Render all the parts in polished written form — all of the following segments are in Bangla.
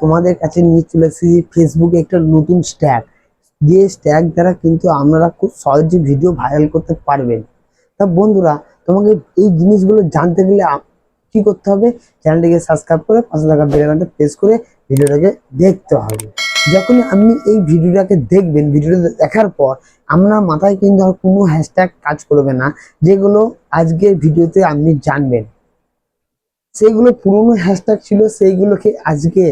তোমাদের কাছে নিয়ে চলে এসেছি ফেসবুকে একটা নতুন স্ট্যাগ, যে স্ট্যাগ দ্বারা কিন্তু আপনারা খুব সহজে ভিডিও ভাইরাল করতে পারবেন। তা বন্ধুরা, তোমাকে এই জিনিসগুলো জানতে গেলে কি করতে হবে? চ্যানেলটিকে সাবস্ক্রাইব করে পাশে থাকা বেল আইকনটা প্রেস করে ভিডিওটাকে দেখতে হবে। যখনই আপনি এই ভিডিওটাকে দেখবেন, ভিডিওটা দেখার পর আপনার মাথায় কিন্তু আর কোনো হ্যাশট্যাগ কাজ করবে না, যেগুলো আজকের ভিডিওতে আপনি জানবেন। সেইগুলো পুরনো হ্যাশট্যাগ ছিল, সেইগুলোকে আজকে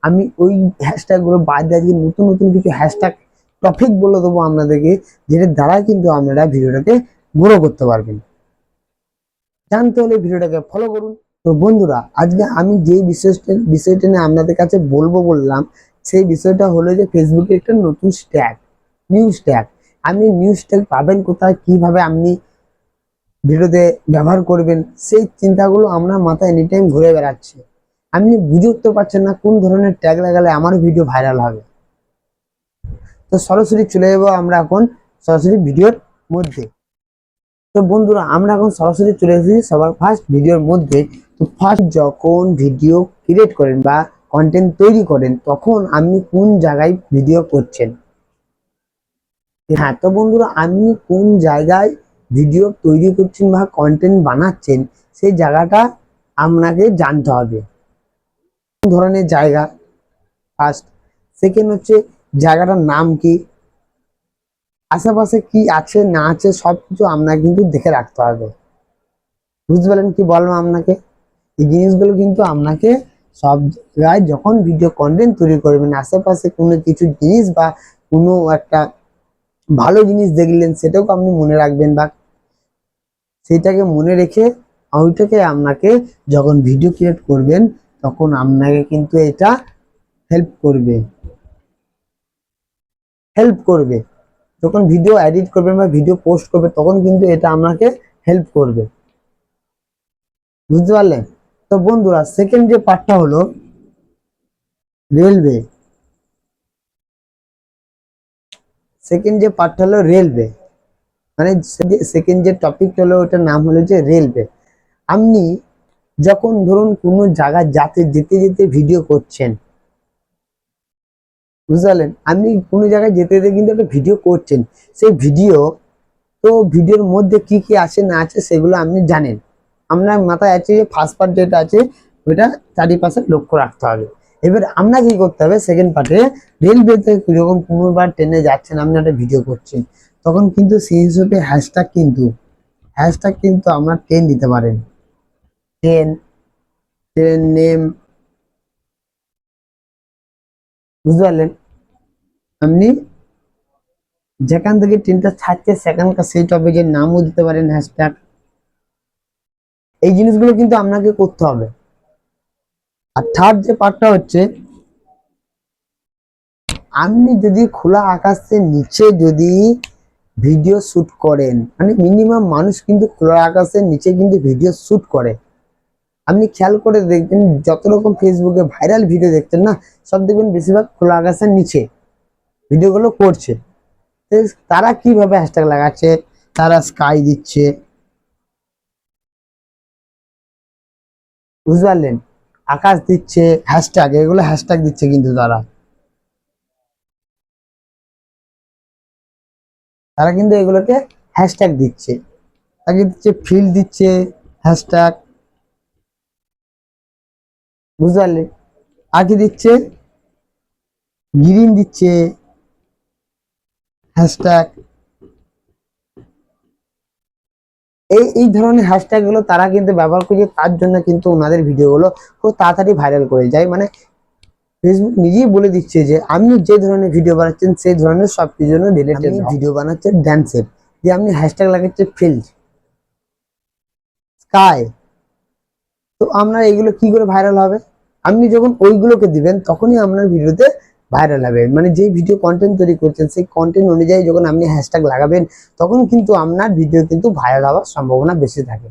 আমি ওই হ্যাশট্যাগুলো বাদ দিয়ে আজকে নতুন নতুন কিছু হ্যাশট্যাগ টপিক বলে দেবো আপনাদেরকে, যেটার দ্বারা কিন্তু আপনারা ভিডিওটাকে গ্রো করতে পারবেন। জানতে হলে ভিডিওটাকে ফলো করুন। তো বন্ধুরা, আজকে আমি যে বিষয়টা নিয়ে আপনাদের কাছে বললাম, সেই বিষয়টা হলো যে ফেসবুকে একটা নতুন স্ট্যাগ, নিউজ ট্যাগ। আপনি নিউজ ট্যাগ পাবেন কোথায়, কিভাবে আপনি ভিডিওতে ব্যবহার করবেন, সেই চিন্তাগুলো আপনার মাথায় এনি টাইম ঘুরে বেড়াচ্ছে। আপনি বুঝে উঠতে পারছেন না কোন ধরনের ট্যাগ লাগালে আমার ভিডিও ভাইরাল হবে। তো সরাসরি চলে যাবো আমরা এখন সরাসরি ভিডিওর মধ্যে। তো বন্ধুরা, আমরা এখন সরাসরি চলে এসেছি সবার ফার্স্ট ভিডিওর মধ্যে। তো ফার্স্ট যখন ভিডিও ক্রিয়েট করেন বা কন্টেন্ট তৈরি করেন, তখন আপনি কোন জায়গায় ভিডিও করছেন? হ্যাঁ, তো বন্ধুরা, আপনি কোন জায়গায় ভিডিও তৈরি করছেন বা কন্টেন্ট বানাচ্ছেন, সেই জায়গাটা আপনাকে জানতে হবে। কোন ধরনের জায়গা ফার্স্ট। সেকেন্ড হচ্ছে জায়গাটার নাম কি, আশেপাশে কি আছে না আছে সবকিছু আপনাকে কিন্তু দেখে রাখতে হবে। বুঝতে পারলেন কি বললাম আপনাকে? এই জিনিসগুলো কিন্তু আপনাকে সব জায়গায় যখন ভিডিও কন্টেন্ট তৈরি করবেন, আশেপাশে কোনো কিছু জিনিস বা কোনো একটা ভালো জিনিস দেখলেন, সেটাও আপনি মনে রাখবেন বা সেটাকে মনে রেখে ওইটাকে আপনাকে যখন ভিডিও ক্রিয়েট করবেন, তখন আপনাকে কিন্তু এটা হেল্প করবে। যখন ভিডিও এডিট করবেন বা ভিডিও পোস্ট করবে, তখন কিন্তু এটা আপনাকে হেল্প করবে। বুঝতে পারলেন? তো বন্ধুরা, সেকেন্ড যে পার্টটা হলো রেলওয়ে। রেলওয়ে মানে সেকেন্ড যে টপিকটা হলো, ওটার নাম হলো যে রেলওয়ে। আপনি যখন ধরুন কোনো জায়গায় যেতে যেতে ভিডিও করছেন, বুঝতে পারলেন? আপনি কোনো জায়গায় যেতে যেতে কিন্তু একটা ভিডিও করছেন, সেই ভিডিওর মধ্যে কি কি আছে না আছে সেগুলো আপনি জানেন। আপনার মাথায় আছে যে ফার্স্ট পার্ট যেটা আছে, ওইটা চারিপাশে লক্ষ্য রাখতে হবে। এবার আপনাকে কি করতে হবে? সেকেন্ড পার্টে রেলওয়েতে যখন কোনোবার ট্রেনে যাচ্ছেন, আপনি একটা ভিডিও করছেন, তখন কিন্তু সেই হিসেবে হ্যাশট্যাগ কিন্তু আপনার ট্রেন দিতে পারেন। ট্রেন, ট্রেন নেম, বুঝতে পারলেন? আপনি যেখান থেকে ট্রেনটা ছাড়ছে সেখানকার সেই টপিকের নামও দিতে পারেন হ্যাশট্যাগ। এই জিনিসগুলো কিন্তু আপনাকে করতে হবে। আর থার্ড যে পার্টটা হচ্ছে, আপনি যদি খোলা আকাশের নিচে যদি ভিডিও শুট করেন, মানে মিনিমাম মানুষ কিন্তু খোলা আকাশের নিচে কিন্তু ভিডিও শুট করে। আপনি খেয়াল করে দেখবেন, যত রকম ফেসবুকে ভাইরাল ভিডিও দেখছেন না, সব দেখবেন বেশিরভাগ খোলা আকাশের নিচে ভিডিওগুলো করছে। তারা কিভাবে হ্যাশট্যাগ লাগাচ্ছে? তারা স্কাই দিচ্ছে, বুঝতে পারলেন? আকাশ দিচ্ছে, হ্যাশট্যাগ, এগুলো হ্যাশট্যাগ দিচ্ছে কিন্তু তারা কিন্তু এগুলোকে হ্যাশট্যাগ দিচ্ছে। তাকে দিচ্ছে ফিল্ড দিচ্ছে হ্যাশট্যাগ, বুঝতে পারলে? আর কি দিচ্ছে? গ্রিন দিচ্ছে হ্যাশট্যাগ। এই ধরনের হ্যাশট্যাগ গুলো তারা কিন্তু ব্যবহার করছে, তার জন্য কিন্তু ওনাদের ভিডিওগুলো খুব তাড়াতাড়ি ভাইরাল করে যায়। মানে ফেসবুক নিজেই বলে দিচ্ছে যে আপনি যে ধরনের ভিডিও বানাচ্ছেন, সেই ধরনের সব কিছু জন্য রিলেটেড ভিডিও বানাচ্ছেন ড্যান্সের, দিয়ে আপনি হ্যাশট্যাগ লাগাচ্ছেন ফিল্ড, স্কাই। তো আপনার এগুলো কি করে ভাইরাল হবে? আপনি যখন ওইগুলোকে দিবেন, তখনই আপনার ভিডিওতে ভাইরাল হবে। মানে যে ভিডিও কন্টেন্ট তৈরি করছেন, সেই কন্টেন্ট অনুযায়ী যখন আপনি হ্যাশট্যাগ লাগাবেন, তখন কিন্তু আপনার ভিডিও কিন্তু ভাইরাল হওয়ার সম্ভাবনা বেশি থাকে।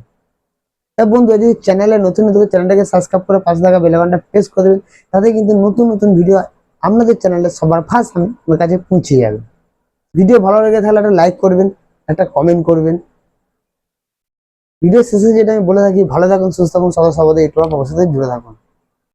তা বন্ধু, যদি চ্যানেলে নতুন নতুন, চ্যানেলটাকে সাবস্ক্রাইব করে পাশে থাকা বেল আইকনটা প্রেস করে দেবেন, তাতে কিন্তু নতুন নতুন ভিডিও আপনাদের চ্যানেলে সবার ফার্স্ট আমার কাছে পৌঁছে যাবে। ভিডিও ভালো লেগে থাকলে একটা লাইক করবেন, একটা কমেন্ট করবেন। ভিডিও শেষে যেটা আমি বলে থাকি, ভালো থাকুন, সুস্থ থাকুন, সদা সর্বদা এই টোয়া সাথে জুড়ে থাকুন।